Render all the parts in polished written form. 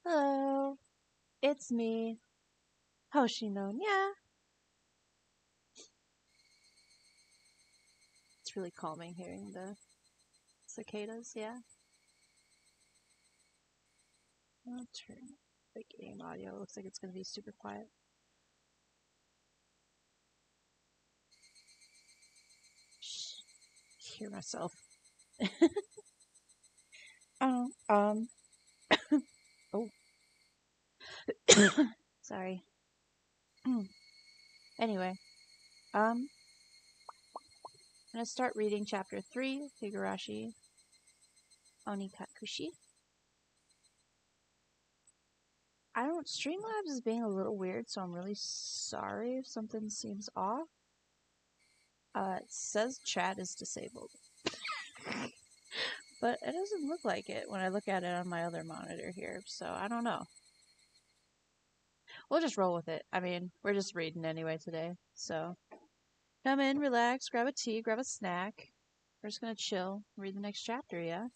Hello, it's me, Hoshino-nya. It's really calming hearing the cicadas, yeah. I'll turn the game audio. Looks like it's going to be super quiet. Shh. Hear myself. Oh. Sorry. Anyway, I'm gonna start reading chapter 3, Higurashi Onikakushi. Streamlabs is being a little weird, so I'm really sorry if something seems off. It says chat is disabled. But it doesn't look like it when I look at it on my other monitor here, so I don't know. We'll just roll with it. I mean, we're just reading anyway today, so come in, relax, grab a tea, grab a snack. We're just gonna chill, read the next chapter, yeah?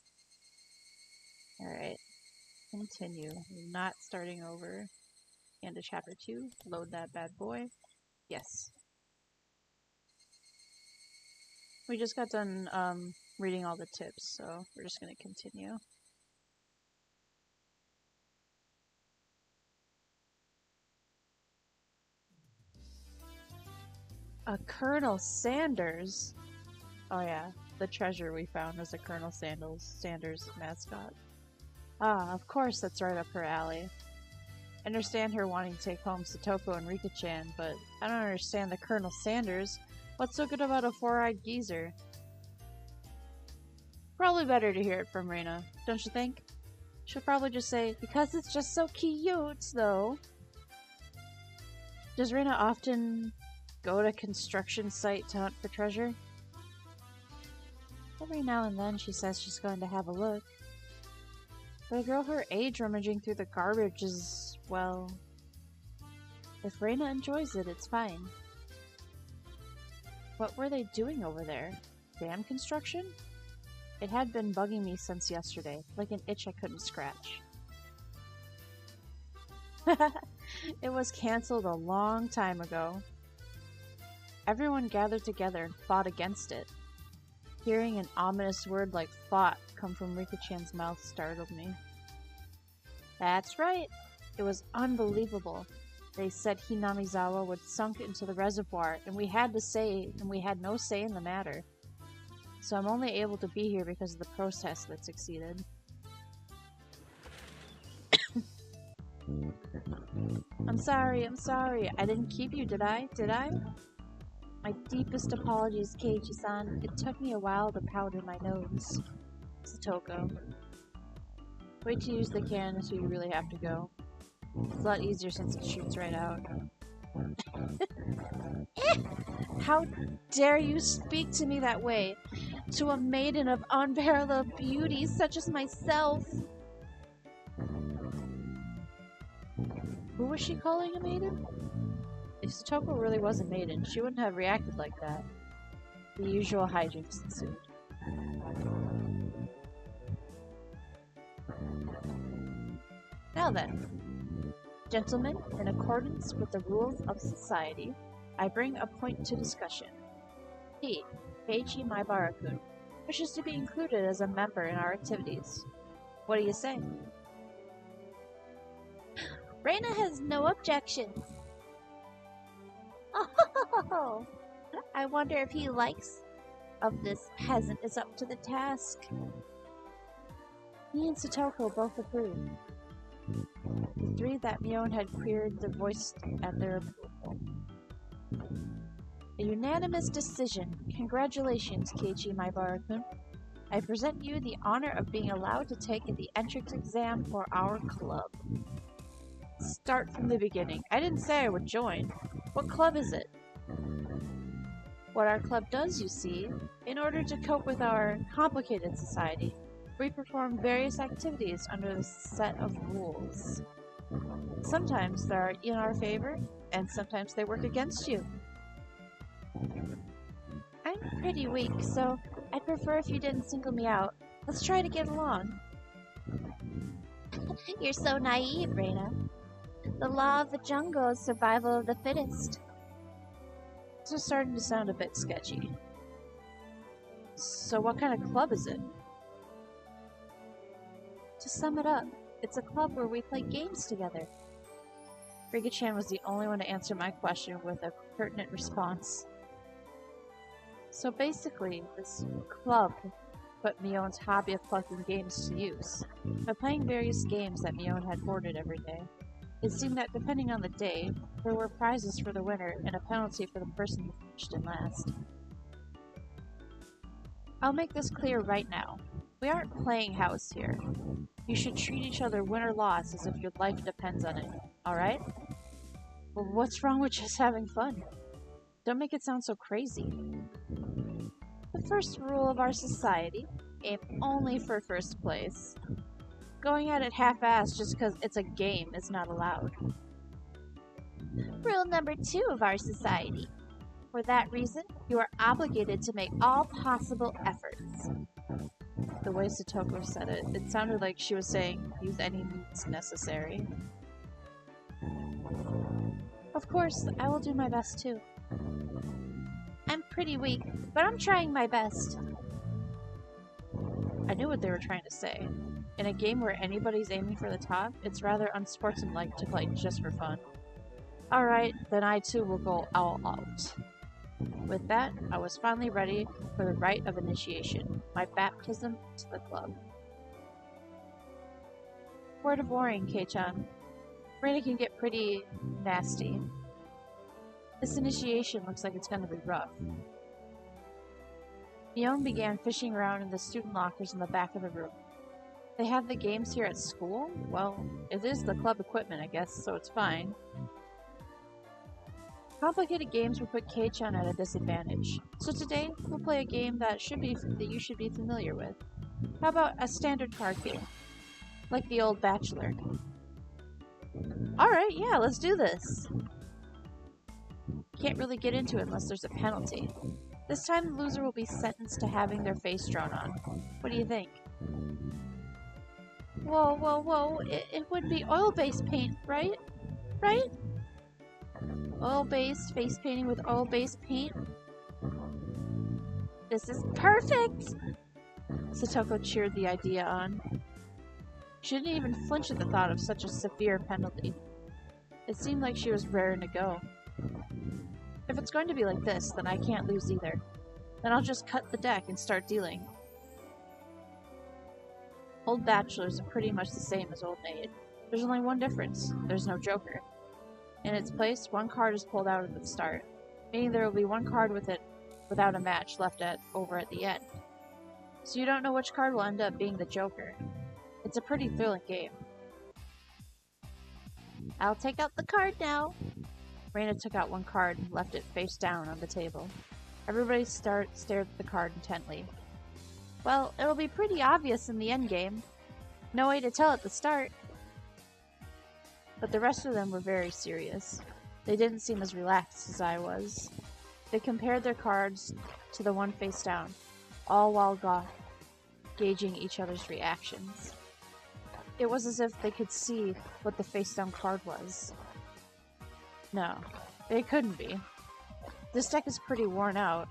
Alright, continue. We're not starting over. End of chapter 2. Load that bad boy. Yes. We just got done reading all the tips, so we're just gonna continue. A Colonel Sanders? Oh yeah, the treasure we found was a Colonel Sanders mascot. Ah, of course that's right up her alley. I understand her wanting to take home Satoko and Rika-chan, but I don't understand the Colonel Sanders. What's so good about a four-eyed geezer? Probably better to hear it from Rena, don't you think? She'll probably just say, because it's just so cute, though. Does Rena often go to construction site to hunt for treasure? Every now and then she says she's going to have a look. But a girl her age rummaging through the garbage is, well... If Rena enjoys it, it's fine. What were they doing over there? Dam construction? It had been bugging me since yesterday, like an itch I couldn't scratch. It was cancelled a long time ago. Everyone gathered together and fought against it. Hearing an ominous word like fought come from Rika-chan's mouth startled me. That's right! It was unbelievable. They said Hinamizawa would sunk into the reservoir, and we had no say in the matter. So I'm only able to be here because of the protest that succeeded. I'm sorry. I didn't keep you, did I? My deepest apologies, Keiichi-san. It took me a while to powder my nose. Satoko. Wait to use the cannon so you really have to go. It's a lot easier since it shoots right out. How dare you speak to me that way? To a maiden of unparalleled beauty such as myself! Who was she calling a maiden? If Satoko really was a maiden, she wouldn't have reacted like that. The usual hijinks ensued. Now then, gentlemen, in accordance with the rules of society, I bring a point to discussion. He, Keiichi Maibara-kun, wishes to be included as a member in our activities. What do you say? Rena has no objections. Oh, I wonder if he likes of this peasant is up to the task. He and Satoko both approve. The three that Mion had queried the voiced at their approval. A unanimous decision. Congratulations, Keiichi Maibara-kun. I present you the honor of being allowed to take the entrance exam for our club. Start from the beginning. I didn't say I would join. What club is it? What our club does, you see, in order to cope with our complicated society, we perform various activities under a set of rules. Sometimes they are in our favor, and sometimes they work against you. I'm pretty weak, so I'd prefer if you didn't single me out. Let's try to get along. You're so naive, Rena. The law of the jungle is survival of the fittest. This is starting to sound a bit sketchy. So what kind of club is it? To sum it up, it's a club where we play games together. Rika-chan was the only one to answer my question with a pertinent response. So basically, this club put Mion's hobby of collecting games to use. By playing various games that Mion had hoarded every day, it seemed that depending on the day, there were prizes for the winner and a penalty for the person who finished in last. I'll make this clear right now. We aren't playing house here. You should treat each other win or loss as if your life depends on it, alright? Well, what's wrong with just having fun? Don't make it sound so crazy. The first rule of our society, aim only for first place. Going at it half-assed just because it's a game is not allowed. Rule number 2 of our society. For that reason, you are obligated to make all possible efforts. The way Satoko said it, it sounded like she was saying, use any means necessary. Of course, I will do my best too. I'm pretty weak, but I'm trying my best. I knew what they were trying to say. In a game where anybody's aiming for the top, it's rather unsportsmanlike to play just for fun. Alright, then I too will go all out. With that, I was finally ready for the rite of initiation, my baptism to the club. Word of warning, Kei-chan. Rena can get pretty nasty. This initiation looks like it's gonna be rough. Mion began fishing around in the student lockers in the back of the room. They have the games here at school? Well, it is the club equipment, I guess, so it's fine. Complicated games will put Kei-chan at a disadvantage, so today we'll play a game that you should be familiar with. How about a standard card game, like the old Bachelor? Alright, yeah, let's do this! Can't really get into it unless there's a penalty. This time the loser will be sentenced to having their face drawn on. What do you think? Whoa, whoa, whoa, it would be oil-based paint, right? Right? Oil-based face painting with oil-based paint? This is perfect! Satoko cheered the idea on. She didn't even flinch at the thought of such a severe penalty. It seemed like she was raring to go. If it's going to be like this, then I can't lose either. Then I'll just cut the deck and start dealing. Old Bachelors are pretty much the same as Old Maid. There's only one difference. There's no Joker. In its place, one card is pulled out at the start, meaning there will be one card with it without a match left over at the end. So you don't know which card will end up being the Joker. It's a pretty thrilling game. I'll take out the card now. Rena took out one card and left it face down on the table. Everybody stared at the card intently. Well, it'll be pretty obvious in the endgame. No way to tell at the start. But the rest of them were very serious. They didn't seem as relaxed as I was. They compared their cards to the one face down, all while gauging each other's reactions. It was as if they could see what the face down card was. No, they couldn't be. This deck is pretty worn out.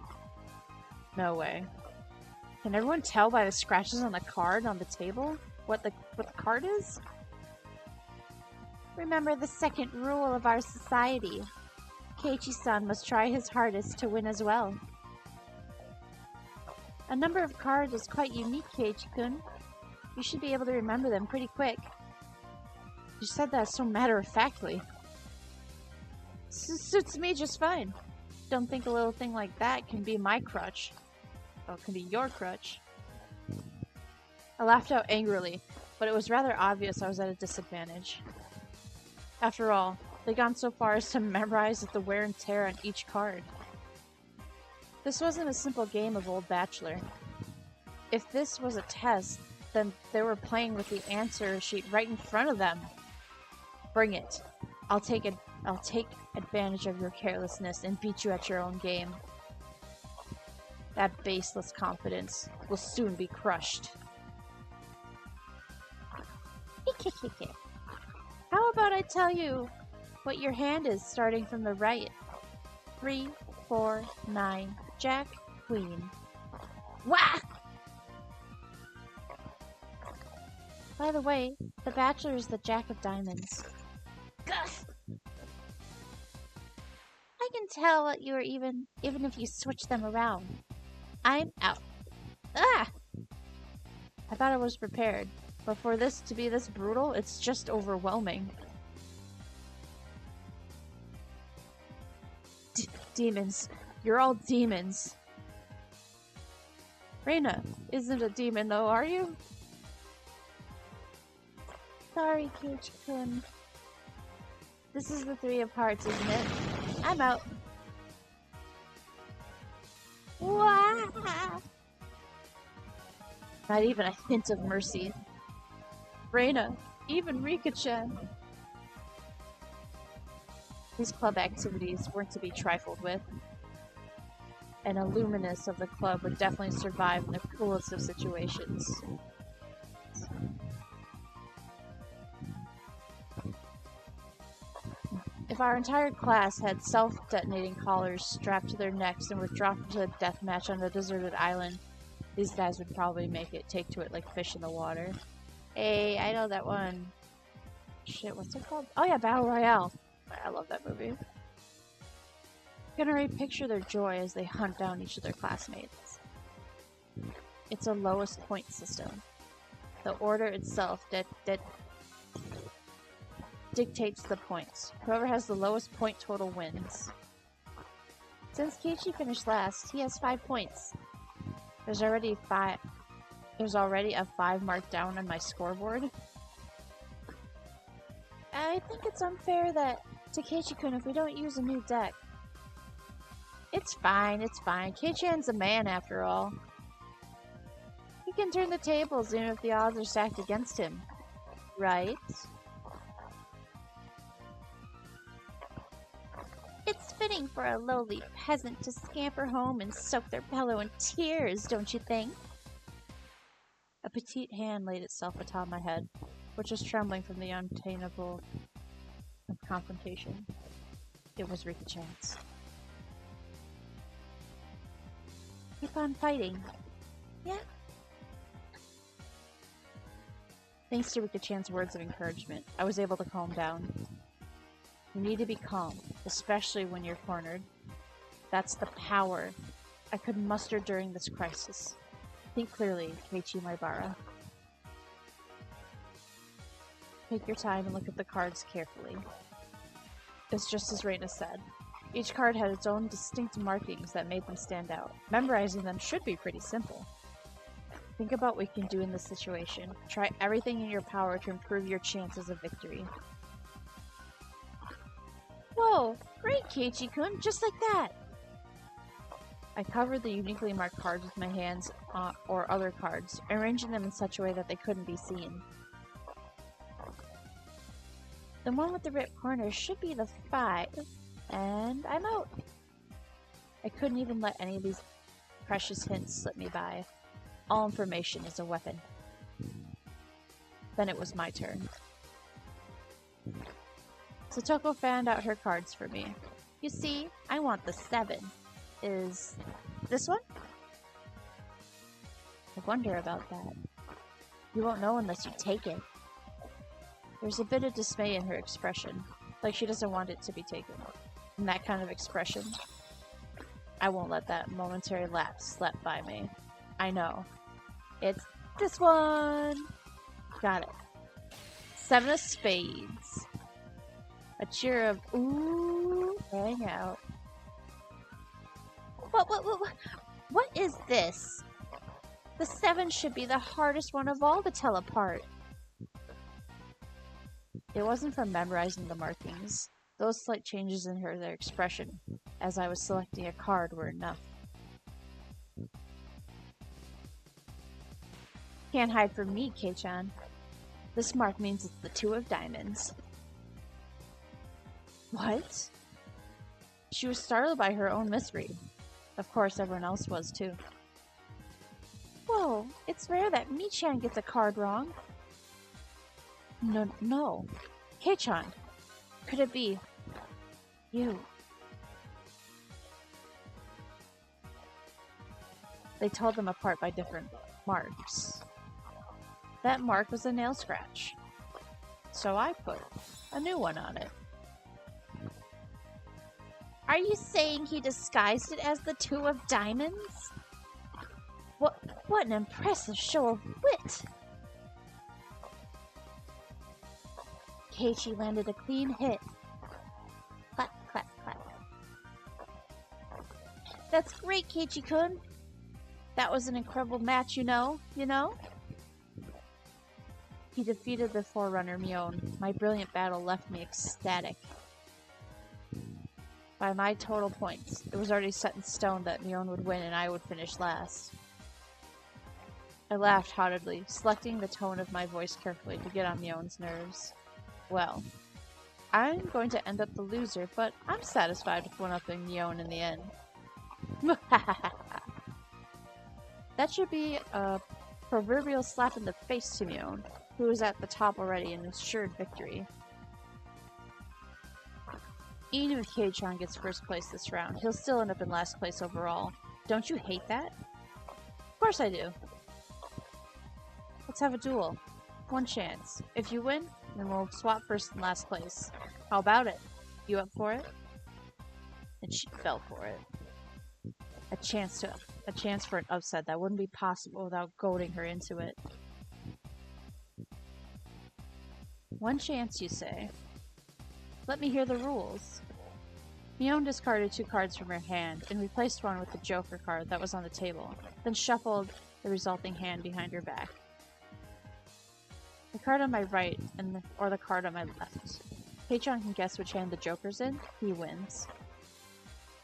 No way. Can everyone tell by the scratches on the card on the table what the card is? Remember the second rule of our society. Keiichi-san must try his hardest to win as well. A number of cards is quite unique, Keiichi-kun. You should be able to remember them pretty quick. You said that so matter-of-factly. Suits me just fine. Don't think a little thing like that can be my crutch. Oh, it can be your crutch. I laughed out angrily, but it was rather obvious I was at a disadvantage. After all, they'd gone so far as to memorize the wear and tear on each card. This wasn't a simple game of Old Bachelor. If this was a test, then they were playing with the answer sheet right in front of them. Bring it. I'll take advantage of your carelessness and beat you at your own game. That baseless confidence will soon be crushed. It How about I tell you what your hand is starting from the right? 3, 4, 9, Jack, Queen. Wah! By the way, the Bachelor is the Jack of Diamonds. Gah! I can tell that you are even if you switch them around. I'm out. Ah! I thought I was prepared, but for this to be this brutal, it's just overwhelming. Demons. You're all demons. Rena isn't a demon though, are you? Sorry, Keiichi-kun. This is the 3 of Hearts, isn't it? I'm out. Wah! Not even a hint of mercy. Rena, even Rika-chan. These club activities weren't to be trifled with. An alumnus of the club would definitely survive in the cruelest of situations. If our entire class had self-detonating collars strapped to their necks and were dropped into a death match on a deserted island, these guys would probably take to it like fish in the water. Hey, I know that one. Shit, what's it called? Oh yeah, Battle Royale. I love that movie. I can already picture their joy as they hunt down each of their classmates. It's a lowest point system. The order itself dictates the points. Whoever has the lowest point total wins. Since Keiichi finished last, he has 5 points. There's already a 5 marked down on my scoreboard. I think it's unfair to Keiichi-kun if we don't use a new deck. It's fine. Kei-chan's a man after all. He can turn the tables even if the odds are stacked against him. Right? It's fitting for a lowly peasant to scamper home and soak their pillow in tears, don't you think? A petite hand laid itself atop my head, which was trembling from the untameable confrontation. It was Rika-chan's. Keep on fighting. Yeah? Thanks to Rika-chan's words of encouragement, I was able to calm down. You need to be calm, especially when you're cornered. That's the power I could muster during this crisis. Think clearly, Keiichi Maibara. Take your time and look at the cards carefully. It's just as Rena said. Each card had its own distinct markings that made them stand out. Memorizing them should be pretty simple. Think about what you can do in this situation. Try everything in your power to improve your chances of victory. Whoa! Great, Keiichi-kun! Just like that! I covered the uniquely marked cards with my hands or other cards, arranging them in such a way that they couldn't be seen. The one with the ripped corners should be the 5, and I'm out. I couldn't even let any of these precious hints slip me by. All information is a weapon. Then it was my turn. Satoko found out her cards for me. You see, I want the 7. Is this one? I wonder about that. You won't know unless you take it. There's a bit of dismay in her expression, like she doesn't want it to be taken. And that kind of expression, I won't let that momentary lapse slip by me. I know. It's this one! Got it. 7 of spades. A cheer of ooh, hang out. What is this? The 7 should be the hardest one of all to tell apart. It wasn't from memorizing the markings. Those slight changes in their expression, as I was selecting a card, were enough. Can't hide from me, Kei-chan. This mark means it's the 2 of diamonds. What? She was startled by her own misread. Of course, everyone else was too. Whoa, it's rare that Mi-chan gets a card wrong. No. Kei-chan, could it be you? They told them apart by different marks. That mark was a nail scratch. So I put a new one on it. Are you saying he disguised it as the Two of Diamonds? What an impressive show of wit! Keiichi landed a clean hit. Clap, clap, clap. That's great, Keiichi-kun! That was an incredible match, you know? He defeated the Forerunner Mion. My brilliant battle left me ecstatic. By my total points, it was already set in stone that Mion would win and I would finish last. I laughed haughtily, selecting the tone of my voice carefully to get on Mion's nerves. Well, I'm going to end up the loser, but I'm satisfied with one-upping Mion in the end. That should be a proverbial slap in the face to Mion, who was at the top already and assured victory. Even if Kei-chan gets first place this round, he'll still end up in last place overall. Don't you hate that? Of course I do. Let's have a duel. One chance. If you win, then we'll swap first and last place. How about it? You up for it? And she fell for it. A chance for an upset that wouldn't be possible without goading her into it. One chance, you say? Let me hear the rules. Mion discarded 2 cards from her hand and replaced one with the Joker card that was on the table, then shuffled the resulting hand behind her back. The card on my right or the card on my left. Kei-chan can guess which hand the Joker's in, he wins.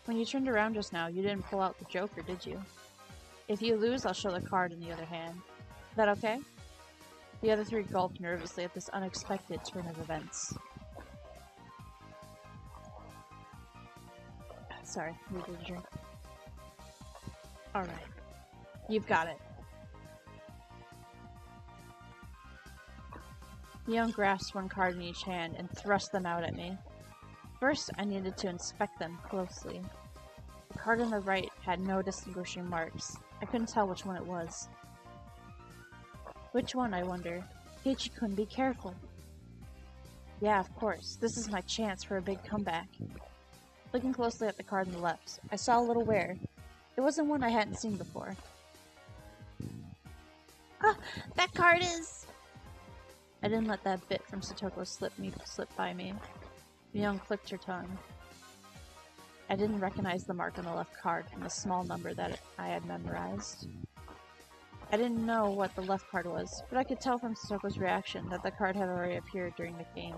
When you turned around just now, you didn't pull out the Joker, did you? If you lose, I'll show the card in the other hand. Is that okay? The other 3 gulped nervously at this unexpected turn of events. Sorry, needed a drink. Alright. You've got it. Mion grasped 1 card in each hand and thrust them out at me. First, I needed to inspect them closely. The card on the right had no distinguishing marks. I couldn't tell which one it was. Which one, I wonder? Keiichi-kun, be careful. Yeah, of course. This is my chance for a big comeback. Looking closely at the card on the left, I saw a little wear. It wasn't one I hadn't seen before. Ah! That card is... I didn't let that bit from Satoko slip by me. Mion clicked her tongue. I didn't recognize the mark on the left card from the small number that I had memorized. I didn't know what the left card was, but I could tell from Satoko's reaction that the card had already appeared during the game.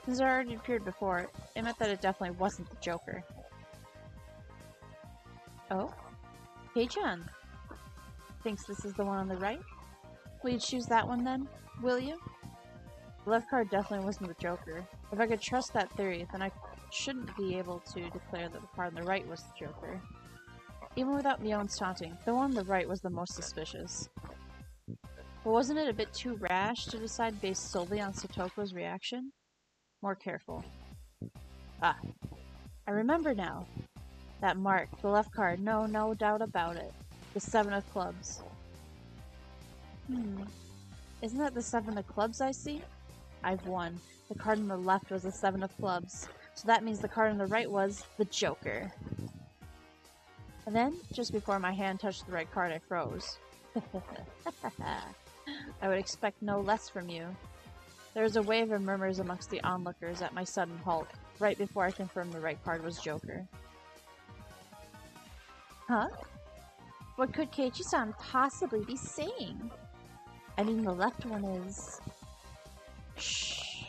Since it already appeared before, it meant that it definitely wasn't the Joker. Oh? Kei-chan! Thinks this is the one on the right? Will you choose that one then? Will you? The left card definitely wasn't the Joker. If I could trust that theory, then I shouldn't be able to declare that the card on the right was the Joker. Even without Mion's taunting, the one on the right was the most suspicious. But wasn't it a bit too rash to decide based solely on Satoko's reaction? More careful. Ah, I remember now. That mark, the left card, no doubt about it. The 7 of clubs. Isn't that the 7 of clubs I see? I've won. The card on the left was the 7 of clubs, so that means the card on the right was the Joker. And then, just before my hand touched the right card, I froze. I would expect no less from you. There was a wave of murmurs amongst the onlookers at my sudden halt, right before I confirmed the right card was Joker. Huh? What could Keiichi-san possibly be saying? I mean, the left one is... Shh.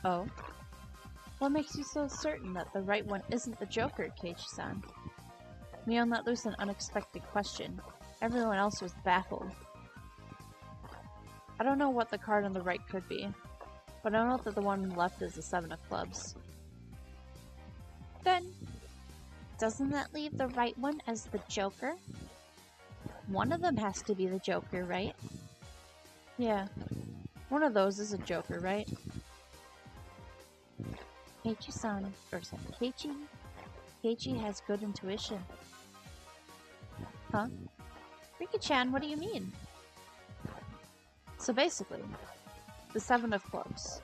Oh? What makes you so certain that the right one isn't the Joker, Keiichi-san? Mion let loose an unexpected question. Everyone else was baffled. I don't know what the card on the right could be, but I know that the one on the left is the 7 of clubs. Then, doesn't that leave the right one as the Joker? One of them has to be the Joker, right? Yeah. One of those is a Joker, right? Keiichi-san, or Keiichi? Keiichi has good intuition. Huh? Rika-chan, what do you mean? So basically, the 7 of clubs.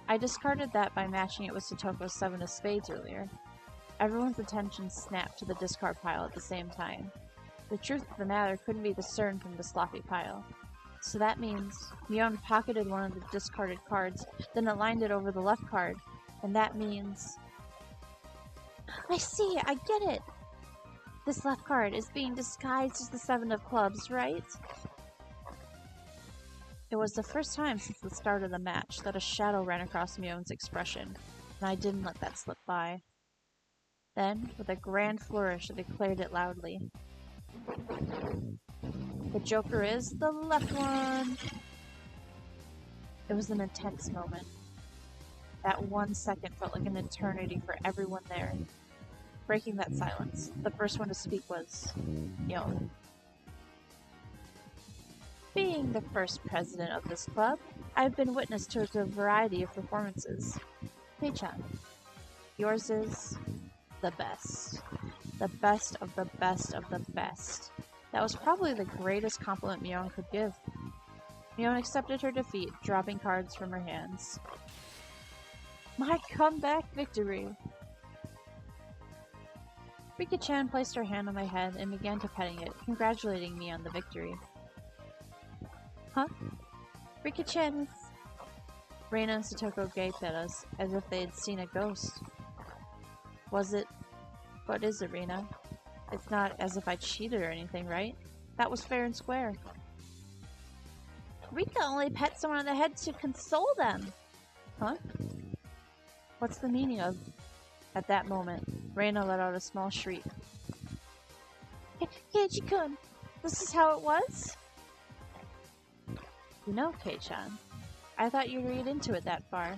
I discarded that by matching it with Satoko's 7 of spades earlier. Everyone's attention snapped to the discard pile at the same time. The truth of the matter couldn't be discerned from the sloppy pile. So that means Mion pocketed one of the discarded cards, then aligned it over the left card. And that means... I see! I get it! This left card is being disguised as the 7 of clubs, right? It was the first time since the start of the match that a shadow ran across Mion's expression, and I didn't let that slip by. Then, with a grand flourish, I declared it loudly. The Joker is the left one! It was an intense moment. That 1 second felt like an eternity for everyone there. Breaking that silence, the first one to speak was Mion. Being the first president of this club, I've been witness to a variety of performances. Kei-chan, yours is the best. The best of the best of the best. That was probably the greatest compliment Mion could give. Mion accepted her defeat, dropping cards from her hands. My comeback victory! Rika-chan placed her hand on my head and began to petting it, congratulating me on the victory. Huh? Rika-chan is... Rena and Satoko gaped at us, as if they had seen a ghost. Was it... What is it, Rena? It's not as if I cheated or anything, right? That was fair and square. Rika only pet someone on the head to console them! Huh? What's the meaning of... At that moment, Rena let out a small shriek. Keiichi-kun, this is how it was? You know, Kei-chan, I thought you'd read into it that far.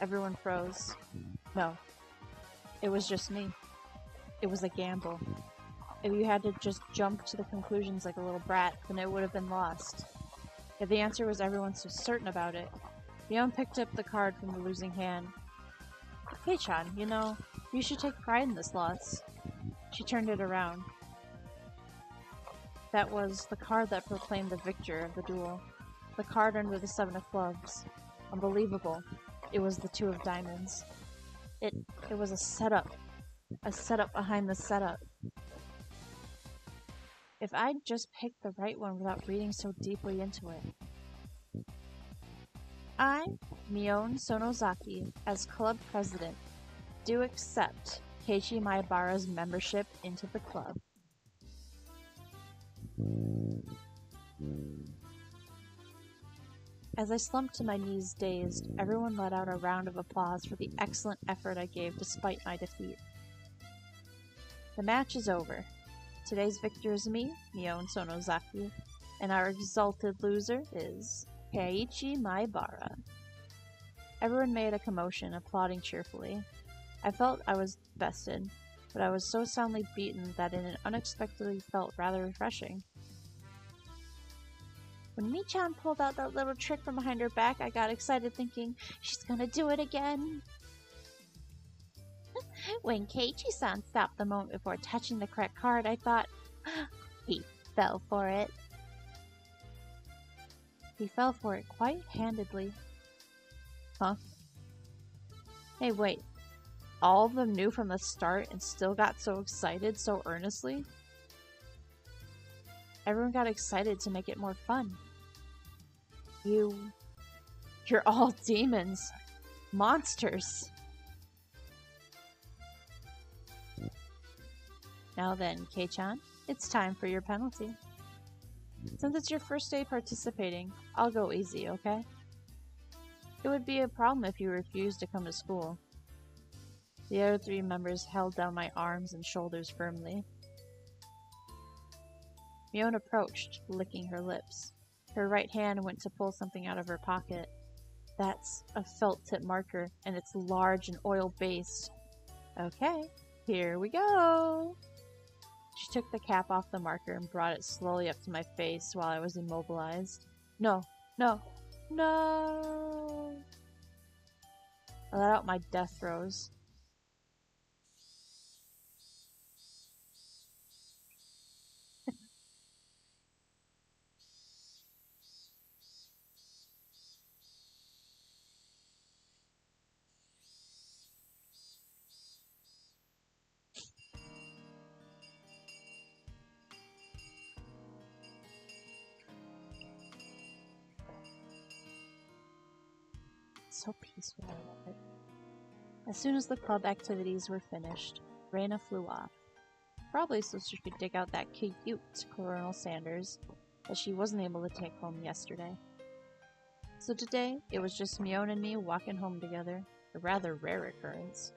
Everyone froze. No. It was just me. It was a gamble. If you had to just jump to the conclusions like a little brat, then it would have been lost. If the answer was everyone so certain about it, Mion picked up the card from the losing hand. Kei-chan, you know, you should take pride in this loss. She turned it around. That was the card that proclaimed the victor of the duel. The card under the 7 of clubs. Unbelievable. It was the 2 of diamonds. It was a setup. A setup behind the setup. If I'd just picked the right one without reading so deeply into it. I, Mion Sonozaki, as club president, do accept Keiichi Maebara's membership into the club. As I slumped to my knees dazed, everyone let out a round of applause for the excellent effort I gave despite my defeat. The match is over. Today's victor is me, Mion Sonozaki, and our exalted loser is Keiichi Maebara. Everyone made a commotion, applauding cheerfully. I felt I was bested, but I was so soundly beaten that it unexpectedly felt rather refreshing. When Mi-chan pulled out that little trick from behind her back, I got excited thinking, she's gonna do it again. When Keiichi-san stopped the moment before touching the correct card, I thought, he fell for it. He fell for it quite handedly. Huh? Hey, wait. All of them knew from the start and still got so excited so earnestly? Everyone got excited to make it more fun. You're all demons. Monsters. Now then, Kei-chan, it's time for your penalty. Since it's your first day participating, I'll go easy, okay? It would be a problem if you refused to come to school. The other 3 members held down my arms and shoulders firmly. Mion approached, licking her lips. Her right hand went to pull something out of her pocket. That's a felt tip marker, and it's large and oil-based. Okay, here we go! She took the cap off the marker and brought it slowly up to my face while I was immobilized. No, no, no! I let out my death throes. So peaceful. As soon as the club activities were finished, Rena flew off. Probably so she could dig out that cute Colonel Sanders that she wasn't able to take home yesterday. So today, it was just Mion and me walking home together, a rather rare occurrence.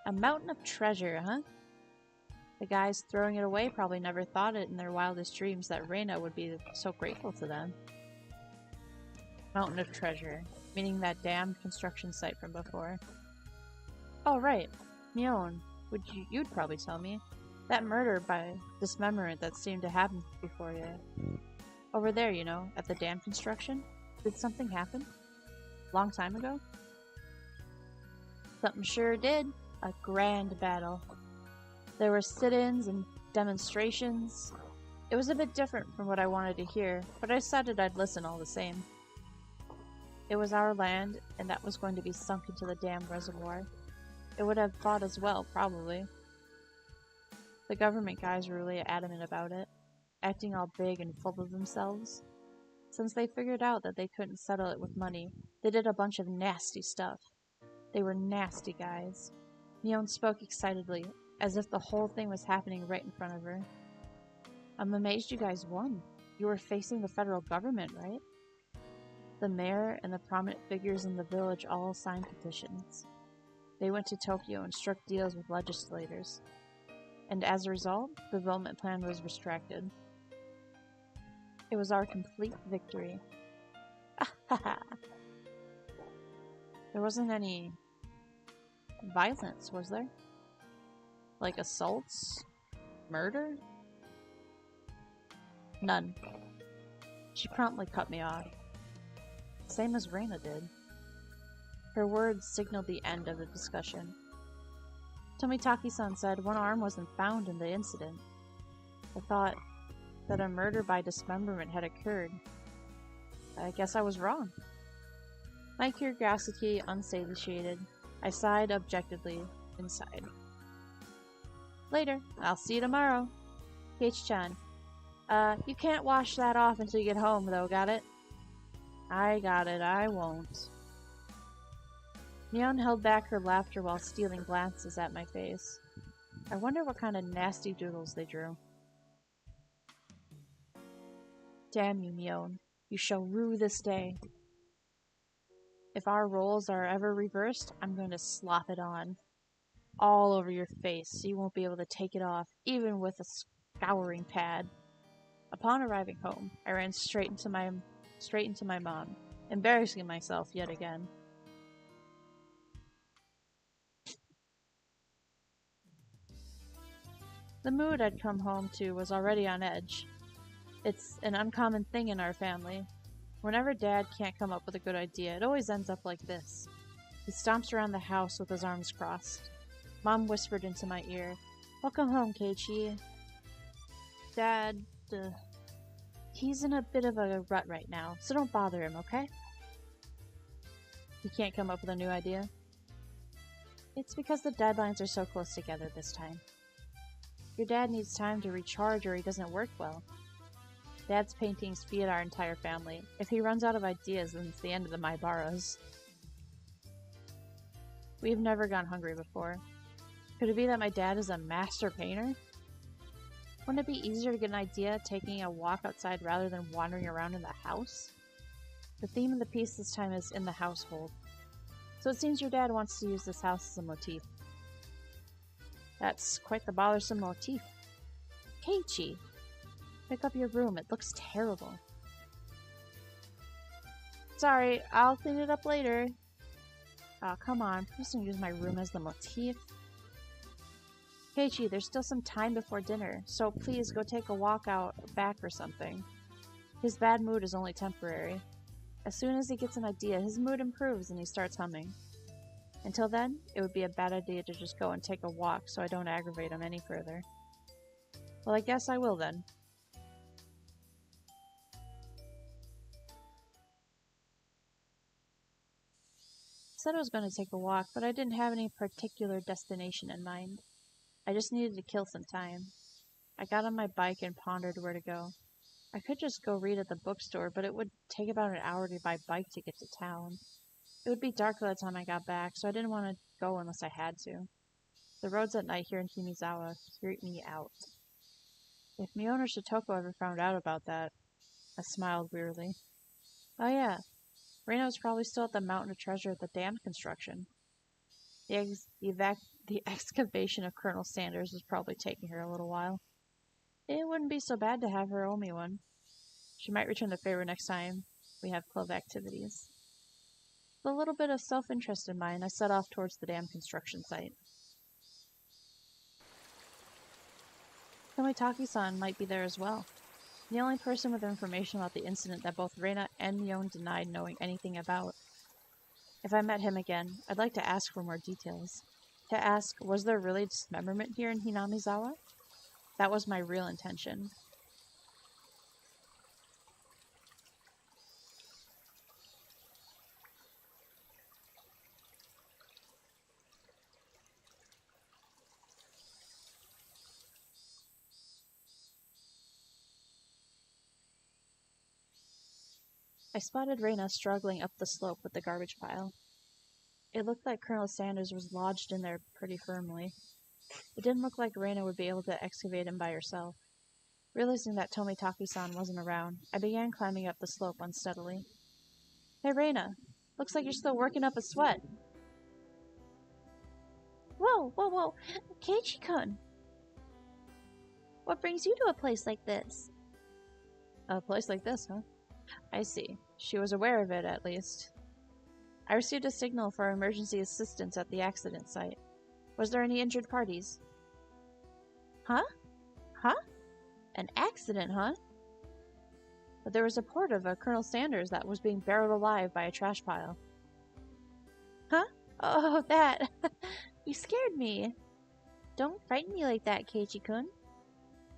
A mountain of treasure, huh? The guys throwing it away probably never thought it in their wildest dreams that Rena would be so grateful to them. Mountain of treasure, meaning that damned construction site from before. Oh right, Mion, you'd probably tell me. That murder by dismemberment that seemed to happen before you. Over there, you know, at the dam construction? Did something happen? Long time ago? Something sure did. A grand battle. There were sit-ins and demonstrations. It was a bit different from what I wanted to hear, but I decided I'd listen all the same. It was our land, and that was going to be sunk into the dam reservoir. It would have fought as well, probably. The government guys were really adamant about it, acting all big and full of themselves. Since they figured out that they couldn't settle it with money, they did a bunch of nasty stuff. They were nasty guys. Mion spoke excitedly, as if the whole thing was happening right in front of her. I'm amazed you guys won. You were facing the federal government, right? The mayor and the prominent figures in the village all signed petitions. They went to Tokyo and struck deals with legislators. And as a result, the development plan was restricted. It was our complete victory. There wasn't any violence, was there? Like assaults? Murder? None. She promptly cut me off. Same as Rena did. Her words signaled the end of the discussion. Tomitaki-san said one arm wasn't found in the incident. I thought that a murder by dismemberment had occurred. I guess I was wrong. My curiosity unsatiated, I sighed objectively inside. Later. I'll see you tomorrow. Keiichi-chan. You can't wash that off until you get home, though, got it? I got it, I won't. Mion held back her laughter while stealing glances at my face. I wonder what kind of nasty doodles they drew. Damn you, Mion. You shall rue this day. If our roles are ever reversed, I'm going to slop it on. All over your face, so you won't be able to take it off, even with a scouring pad. Upon arriving home, I ran straight into my mom, embarrassing myself yet again. The mood I'd come home to was already on edge. It's an uncommon thing in our family. Whenever Dad can't come up with a good idea, it always ends up like this. He stomps around the house with his arms crossed. Mom whispered into my ear, "Welcome home, Keiichi." Dad, he's in a bit of a rut right now, so don't bother him, okay? He can't come up with a new idea? It's because the deadlines are so close together this time. Your dad needs time to recharge or he doesn't work well. Dad's paintings feed our entire family. If he runs out of ideas, then it's the end of the Maibaras. We've never gone hungry before. Could it be that my dad is a master painter? Wouldn't it be easier to get an idea taking a walk outside rather than wandering around in the house? The theme of the piece this time is in the household. So it seems your dad wants to use this house as a motif. That's quite the bothersome motif. Keiichi, pick up your room. It looks terrible. Sorry, I'll clean it up later. Oh, come on. I'm just gonna use my room as the motif. Keiichi, there's still some time before dinner, so please go take a walk out back or something. His bad mood is only temporary. As soon as he gets an idea, his mood improves and he starts humming. Until then, it would be a bad idea to just go and take a walk so I don't aggravate him any further. Well, I guess I will then. I said I was going to take a walk, but I didn't have any particular destination in mind. I just needed to kill some time. I got on my bike and pondered where to go. I could just go read at the bookstore, but it would take about an hour by bike to get to town. It would be dark by the time I got back, so I didn't want to go unless I had to. The roads at night here in Himizawa creep me out. If Mion or Shitoko ever found out about that, I smiled wearily. Oh yeah, Rena was probably still at the mountain of treasure at the dam construction. The excavation of Colonel Sanders was probably taking her a little while. It wouldn't be so bad to have her owe me one. She might return the favor next time we have club activities. With a little bit of self-interest in mind, I set off towards the dam construction site. Tomitaki-san might be there as well. The only person with information about the incident that both Rena and Mion denied knowing anything about. If I met him again, I'd like to ask for more details. To ask, was there really dismemberment here in Hinamizawa? That was my real intention. I spotted Rena struggling up the slope with the garbage pile. It looked like Colonel Sanders was lodged in there pretty firmly. It didn't look like Rena would be able to excavate him by herself. Realizing that Tomitaki-san wasn't around, I began climbing up the slope unsteadily. Hey Rena, looks like you're still working up a sweat. Whoa, Keiichi-kun! What brings you to a place like this? A place like this, huh? I see. She was aware of it, at least. I received a signal for emergency assistance at the accident site. Was there any injured parties? Huh? An accident, huh? But there was a report of a Colonel Sanders that was being buried alive by a trash pile. Huh? Oh, that! You scared me! Don't frighten me like that, Keiichi-kun.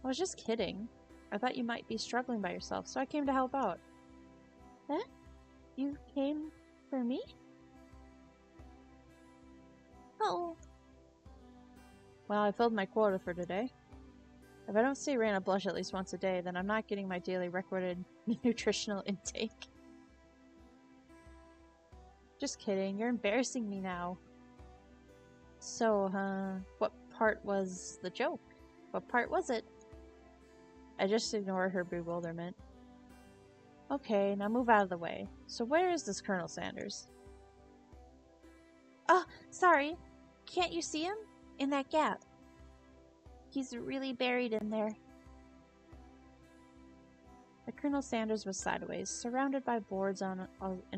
I was just kidding. I thought you might be struggling by yourself, so I came to help out. Huh? You came for me? Oh. Well, I filled my quota for today. If I don't see Rena blush at least once a day, then I'm not getting my daily recorded nutritional intake. Just kidding, you're embarrassing me now. So, what part was the joke? What part was it? I just ignored her bewilderment. Okay, now move out of the way. So where is this Colonel Sanders? Oh, sorry. Can't you see him? In that gap. He's really buried in there. The Colonel Sanders was sideways, surrounded by boards and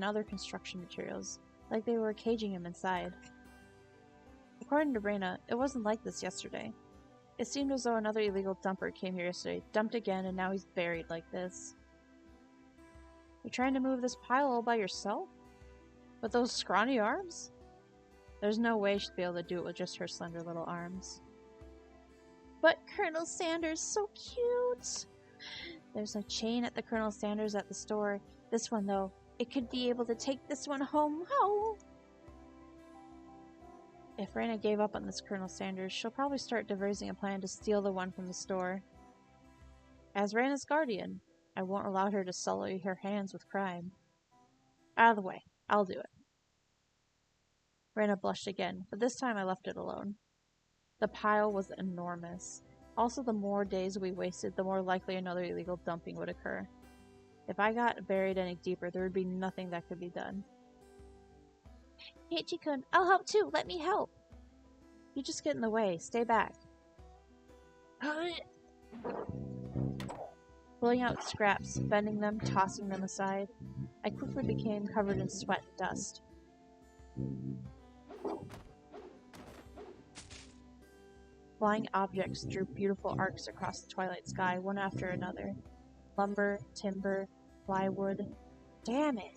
other construction materials, like they were caging him inside. According to Rena, it wasn't like this yesterday. It seemed as though another illegal dumper came here yesterday, dumped again, and now he's buried like this. You're trying to move this pile all by yourself? With those scrawny arms? There's no way she'd be able to do it with just her slender little arms. But Colonel Sanders, so cute! There's a chain at the Colonel Sanders at the store. This one, though, it could be able to take this one home. Oh! If Rena gave up on this Colonel Sanders, she'll probably start devising a plan to steal the one from the store. As Rena's guardian, I won't allow her to sully her hands with crime. Out of the way. I'll do it. Rena blushed again, but this time I left it alone. The pile was enormous. Also, the more days we wasted, the more likely another illegal dumping would occur. If I got buried any deeper, there would be nothing that could be done. Keiichi-kun, I'll help too. Let me help. You just get in the way. Stay back. Pulling out scraps, bending them, tossing them aside, I quickly became covered in sweat and dust. Flying objects drew beautiful arcs across the twilight sky, one after another. Lumber, timber, plywood. Damn it!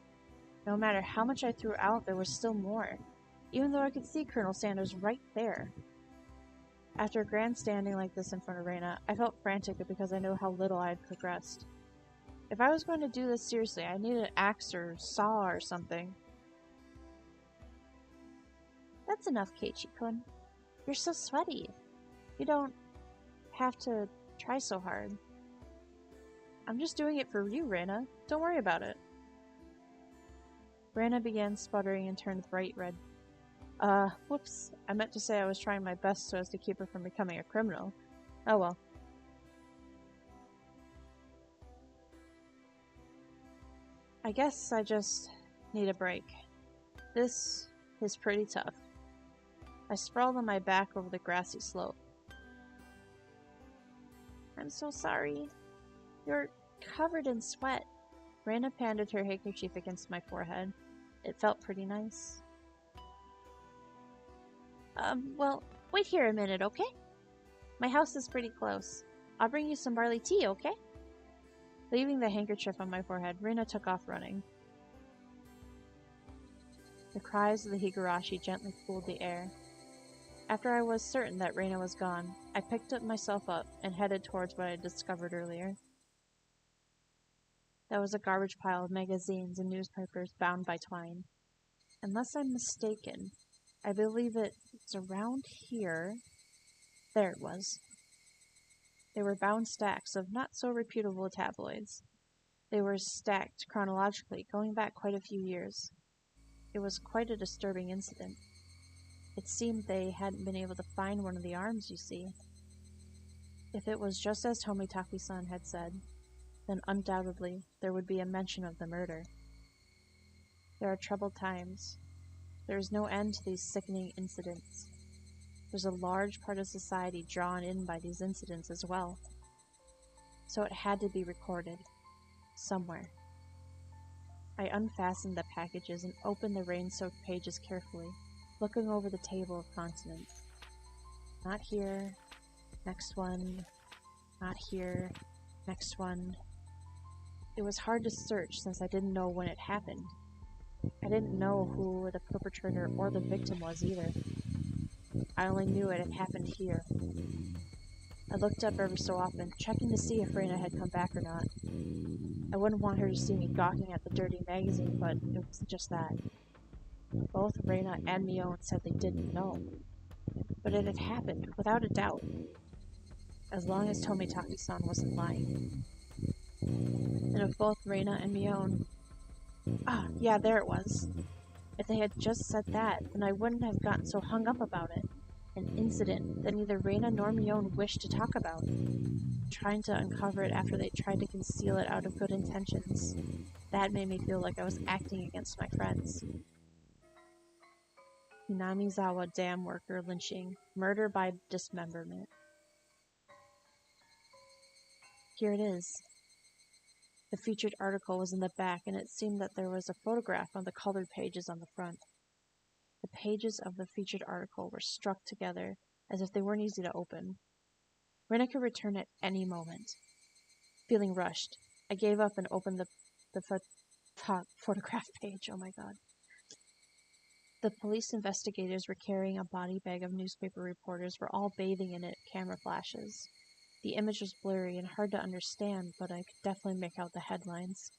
No matter how much I threw out, there was still more, even though I could see Colonel Sanders right there. After grandstanding like this in front of Rena, I felt frantic because I knew how little I had progressed. If I was going to do this seriously, I needed an axe or saw or something. That's enough, Keiichi-kun. You're so sweaty. You don't have to try so hard. I'm just doing it for you, Rena. Don't worry about it. Rena began sputtering and turned bright red. Whoops. I meant to say I was trying my best so as to keep her from becoming a criminal. Oh well. I guess I just need a break. This is pretty tough. I sprawled on my back over the grassy slope. I'm so sorry. You're covered in sweat. Rena panded her handkerchief against my forehead. It felt pretty nice. Well, wait here a minute, okay? My house is pretty close. I'll bring you some barley tea, okay? Leaving the handkerchief on my forehead, Rena took off running. The cries of the Higurashi gently cooled the air. After I was certain that Rena was gone, I picked myself up and headed towards what I had discovered earlier. That was a garbage pile of magazines and newspapers bound by twine. Unless I'm mistaken, I believe it's around here. There it was. They were bound stacks of not-so-reputable tabloids. They were stacked chronologically, going back quite a few years. It was quite a disturbing incident. It seemed they hadn't been able to find one of the arms, you see. If it was just as Tomitaki-san had said, then undoubtedly there would be a mention of the murder. There are troubled times. There is no end to these sickening incidents. There's a large part of society drawn in by these incidents as well. So it had to be recorded. Somewhere. I unfastened the packages and opened the rain-soaked pages carefully, looking over the table of consonants. Not here. Next one. Not here. Next one. It was hard to search since I didn't know when it happened. I didn't know who the perpetrator or the victim was either. I only knew it had happened here. I looked up every so often, checking to see if Rena had come back or not. I wouldn't want her to see me gawking at the dirty magazine, but it was just that. Both Rena and Mion said they didn't know. But it had happened, without a doubt. As long as Tomitaki-san wasn't lying. And if both Rena and Mion... Ah, yeah, there it was. If they had just said that, then I wouldn't have gotten so hung up about it. An incident that neither Rena nor Mion wished to talk about. Trying to uncover it after they tried to conceal it out of good intentions. That made me feel like I was acting against my friends. Hinamizawa dam worker lynching. Murder by dismemberment. Here it is. The featured article was in the back, and it seemed that there was a photograph on the colored pages on the front. The pages of the featured article were stuck together, as if they weren't easy to open. Rena could return at any moment. Feeling rushed, I gave up and opened the photograph page. Oh my god. The police investigators were carrying a body bag of newspaper reporters were all bathing in it, camera flashes. The image was blurry and hard to understand, but I could definitely make out the headlines.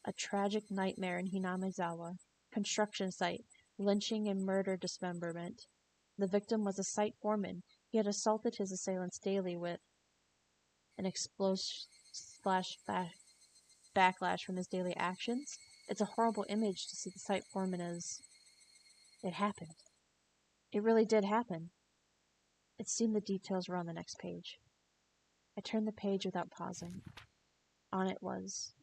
A tragic nightmare in Hinamizawa. Construction site. Lynching and murder dismemberment. The victim was a site foreman. He had assaulted his assailants daily with an explosive backlash from his daily actions. It's a horrible image to see the site foreman as... It happened. It really did happen. It seemed the details were on the next page. I turned the page without pausing. On it was...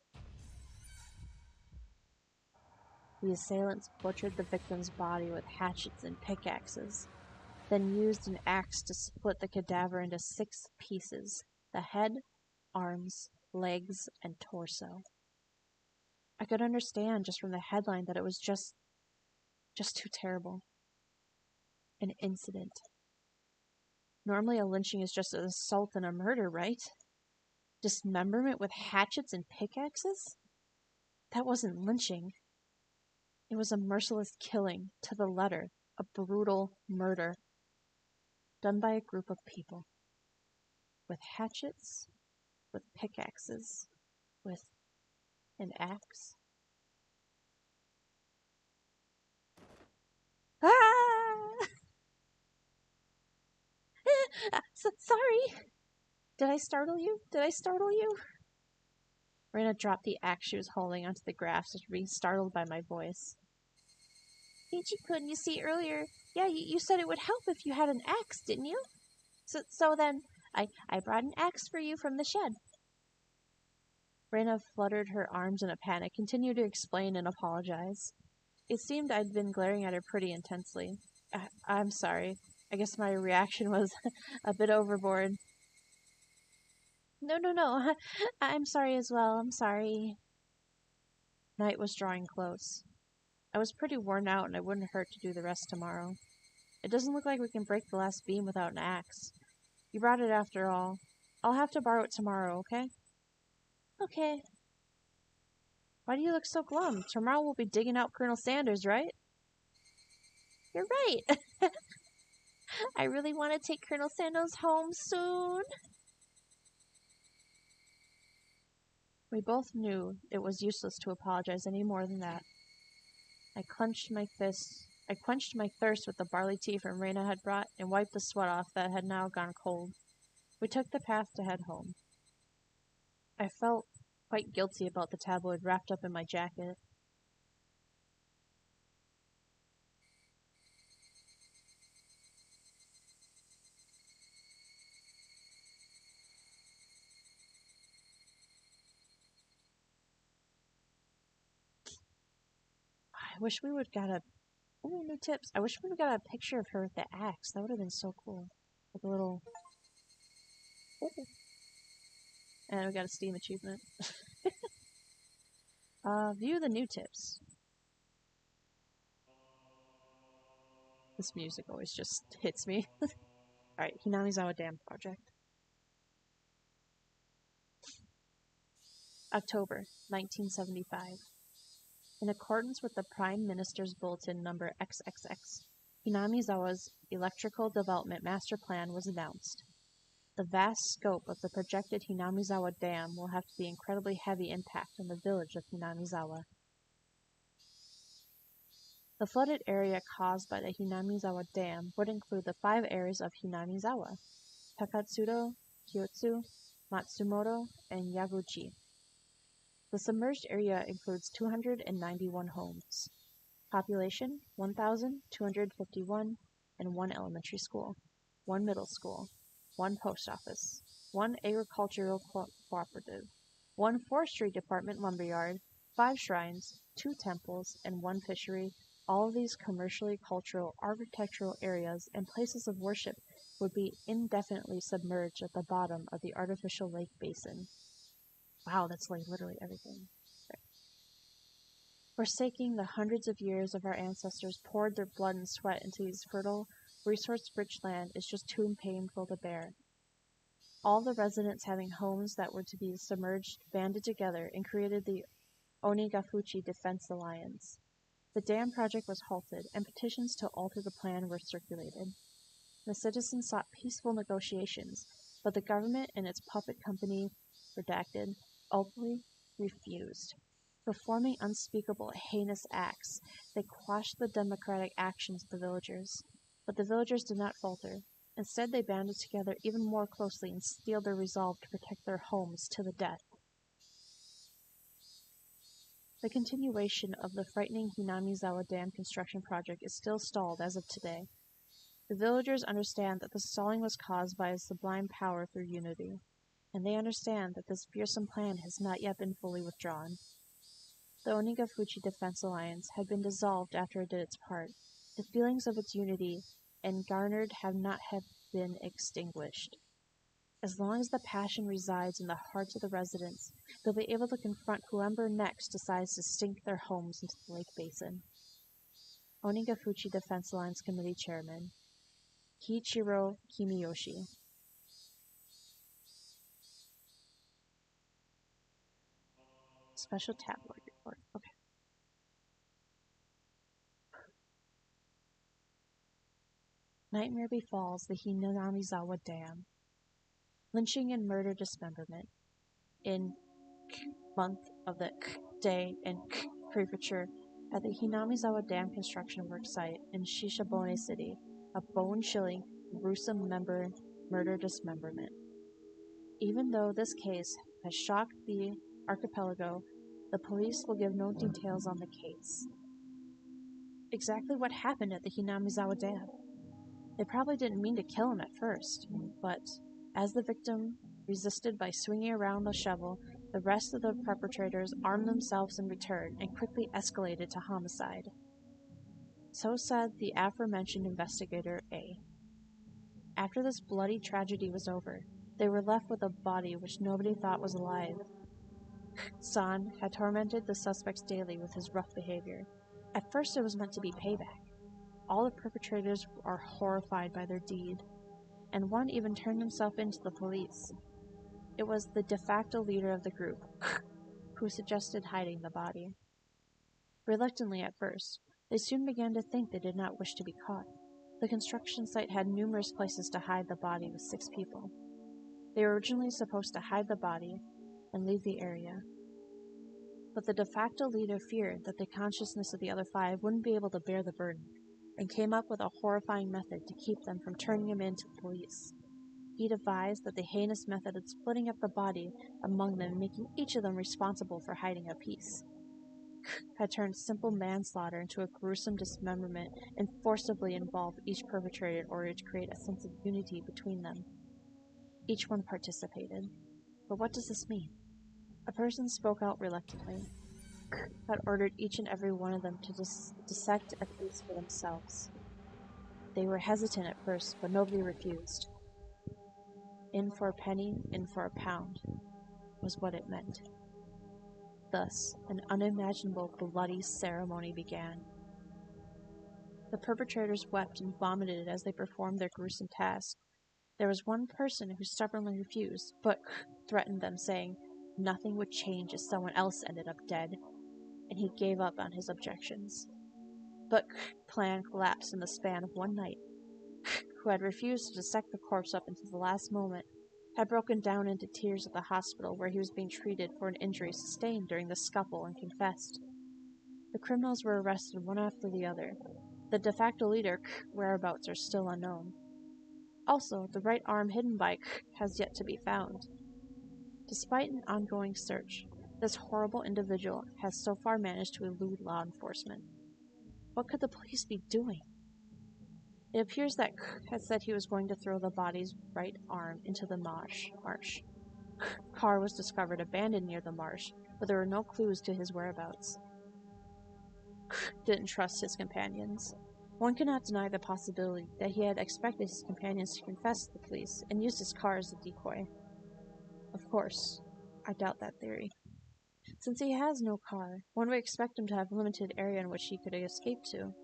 The assailants butchered the victim's body with hatchets and pickaxes, then used an axe to split the cadaver into 6 pieces: the head, arms, legs, and torso. I could understand just from the headline that it was just too terrible. An incident. Normally a lynching is just an assault and a murder, right? Dismemberment with hatchets and pickaxes? That wasn't lynching. It was a merciless killing, to the letter, a brutal murder, done by a group of people. With hatchets, with pickaxes, with an axe. Ah! Sorry! Did I startle you? Rena dropped the axe she was holding onto the grass, just being startled by my voice. Ichi-kun, you see earlier, yeah, you said it would help if you had an axe, didn't you? So then, I brought an axe for you from the shed. Rena fluttered her arms in a panic, continued to explain and apologize. It seemed I'd been glaring at her pretty intensely. I'm sorry. I guess my reaction was a bit overboard. No. I'm sorry as well. I'm sorry. Night was drawing close. I was pretty worn out and it wouldn't hurt to do the rest tomorrow. It doesn't look like we can break the last beam without an axe. You brought it after all. I'll have to borrow it tomorrow, okay? Okay. Why do you look so glum? Tomorrow we'll be digging out Colonel Sanders, right? You're right. I really want to take Colonel Sanders home soon. We both knew it was useless to apologize any more than that. I quenched my thirst with the barley tea from Rena had brought and wiped the sweat off that had now gone cold. We took the path to head home. I felt quite guilty about the tabloid wrapped up in my jacket. I wish we would got a... Ooh, new tips. I wish we would got a picture of her with the axe. That would have been so cool. Like a little... Ooh. And we got a Steam achievement. View the new tips. This music always just hits me. Alright, Hinamizawa Dam Project. October 1975. In accordance with the Prime Minister's Bulletin number XXX, Hinamizawa's Electrical Development Master Plan was announced. The vast scope of the projected Hinamizawa Dam will have to be incredibly heavy impact on the village of Hinamizawa. The flooded area caused by the Hinamizawa Dam would include the 5 areas of Hinamizawa: Takatsudo, Kyotsu, Matsumoto, and Yaguchi. The submerged area includes 291 homes. Population 1,251 and 1 elementary school, 1 middle school, 1 post office, 1 agricultural cooperative, 1 forestry department lumberyard, 5 shrines, 2 temples, and 1 fishery. All of these commercially, cultural, architectural areas and places of worship would be indefinitely submerged at the bottom of the artificial lake basin. Wow, that's like literally everything. Okay. Forsaking the hundreds of years of our ancestors poured their blood and sweat into these fertile, resource-rich land is just too painful to bear. All the residents having homes that were to be submerged banded together and created the Onikakushi Defense Alliance. The dam project was halted, and petitions to alter the plan were circulated. The citizens sought peaceful negotiations, but the government and its puppet company, redacted, openly refused. Performing unspeakable, heinous acts, they quashed the democratic actions of the villagers. But the villagers did not falter. Instead, they banded together even more closely and steeled their resolve to protect their homes to the death. The continuation of the frightening Hinamizawa Dam construction project is still stalled as of today. The villagers understand that the stalling was caused by a sublime power through unity, and they understand that this fearsome plan has not yet been fully withdrawn. The Onikakushi Defense Alliance had been dissolved after it did its part. The feelings of its unity and garnered have not been extinguished. As long as the passion resides in the hearts of the residents, they'll be able to confront whoever next decides to sink their homes into the lake basin. Onikakushi Defense Alliance Committee Chairman Kiichiro Kimiyoshi. Special tabloid report. Okay. Nightmare befalls the Hinamizawa Dam. Lynching and murder dismemberment. In month of the day and prefecture at the Hinamizawa Dam construction work site in Shishabone City, a bone-chilling, gruesome murder dismemberment. Even though this case has shocked the archipelago, the police will give no details on the case. Exactly what happened at the Hinamizawa Dam? They probably didn't mean to kill him at first, but as the victim resisted by swinging around the shovel, the rest of the perpetrators armed themselves in return and quickly escalated to homicide. So said the aforementioned investigator A. After this bloody tragedy was over, they were left with a body which nobody thought was alive. San had tormented the suspects daily with his rough behavior. At first it was meant to be payback. All the perpetrators are horrified by their deed, and one even turned himself in to the police. It was the de facto leader of the group, who suggested hiding the body. Reluctantly at first, they soon began to think they did not wish to be caught. The construction site had numerous places to hide the body with 6 people. They were originally supposed to hide the body and leave the area. But the de facto leader feared that the consciousness of the other 5 wouldn't be able to bear the burden, and came up with a horrifying method to keep them from turning him in to the police. He devised that the heinous method of splitting up the body among them, making each of them responsible for hiding a piece, had turned simple manslaughter into a gruesome dismemberment and forcibly involved each perpetrator in order to create a sense of unity between them. Each one participated. But what does this mean? A person spoke out reluctantly, had ordered each and every one of them to dissect a piece for themselves. They were hesitant at first, but nobody refused. In for a penny, in for a pound, was what it meant. Thus, an unimaginable bloody ceremony began. The perpetrators wept and vomited as they performed their gruesome task. There was one person who stubbornly refused, but threatened them, saying nothing would change if someone else ended up dead, and he gave up on his objections. But plan collapsed in the span of one night. Who had refused to dissect the corpse up until the last moment, had broken down into tears at the hospital where he was being treated for an injury sustained during the scuffle and confessed. The criminals were arrested one after the other. The de facto leader, whereabouts are still unknown. Also, the right arm hidden by has yet to be found. Despite an ongoing search, this horrible individual has so far managed to elude law enforcement. What could the police be doing? It appears that had said he was going to throw the body's right arm into the marsh. Carr was discovered abandoned near the marsh, but there were no clues to his whereabouts. Didn't trust his companions. One cannot deny the possibility that he had expected his companions to confess to the police and used his car as a decoy. Of course, I doubt that theory. Since he has no car, one would expect him to have a limited area in which he could escape to.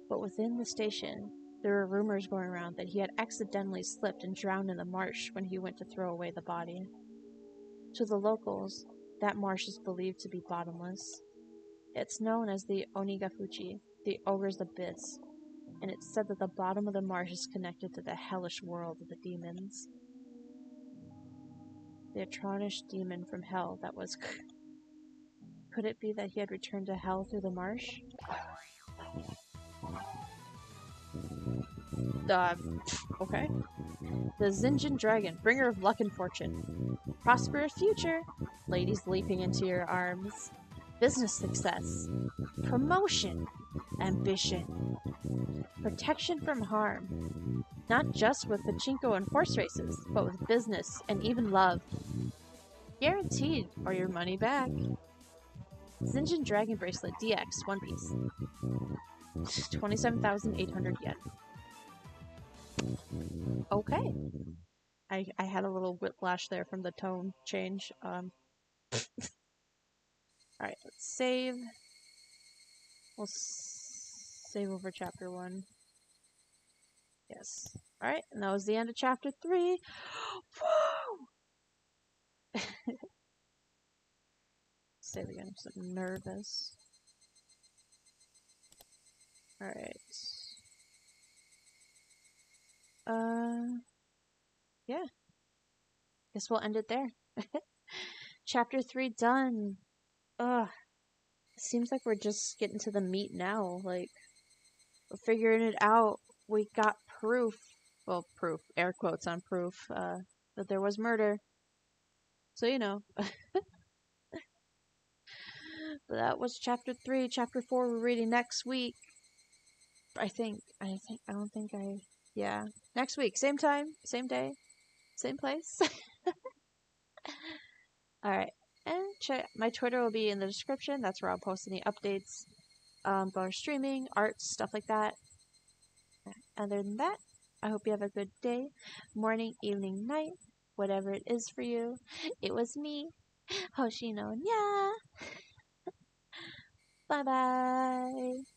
But within the station, there were rumors going around that he had accidentally slipped and drowned in the marsh when he went to throw away the body. To the locals, that marsh is believed to be bottomless. It's known as the Onikakushi, the ogre's abyss, and it's said that the bottom of the marsh is connected to the hellish world of the demons. The Atronish demon from hell that was... Could it be that he had returned to hell through the marsh? Okay. The Zinjin Dragon, bringer of luck and fortune. Prosperous future. Ladies leaping into your arms. Business success. Promotion. Ambition. Protection from harm. Not just with pachinko and horse races, but with business and even love. Guaranteed, or your money back. Zinjin Dragon Bracelet DX, One Piece. 27,800 yen. Okay. I had a little whiplash there from the tone change. Alright, let's save. We'll save over chapter 1. Yes. Alright, and that was the end of chapter 3. Woo! Say it again, I'm so nervous. Alright. Yeah. Guess we'll end it there. Chapter 3 done. Ugh. Seems like we're just getting to the meat now. Like, we're figuring it out. We got proof. Well, proof. Air quotes on proof. That there was murder. So, you know. But that was chapter 3. Chapter 4 we're reading next week. Yeah. Next week. Same time. Same day. Same place. Alright. And my Twitter will be in the description. That's where I'll post any updates about our streaming, arts, stuff like that. Other than that, I hope you have a good day, morning, evening, night, whatever it is for you. It was me, Hoshino. Yeah. Bye bye.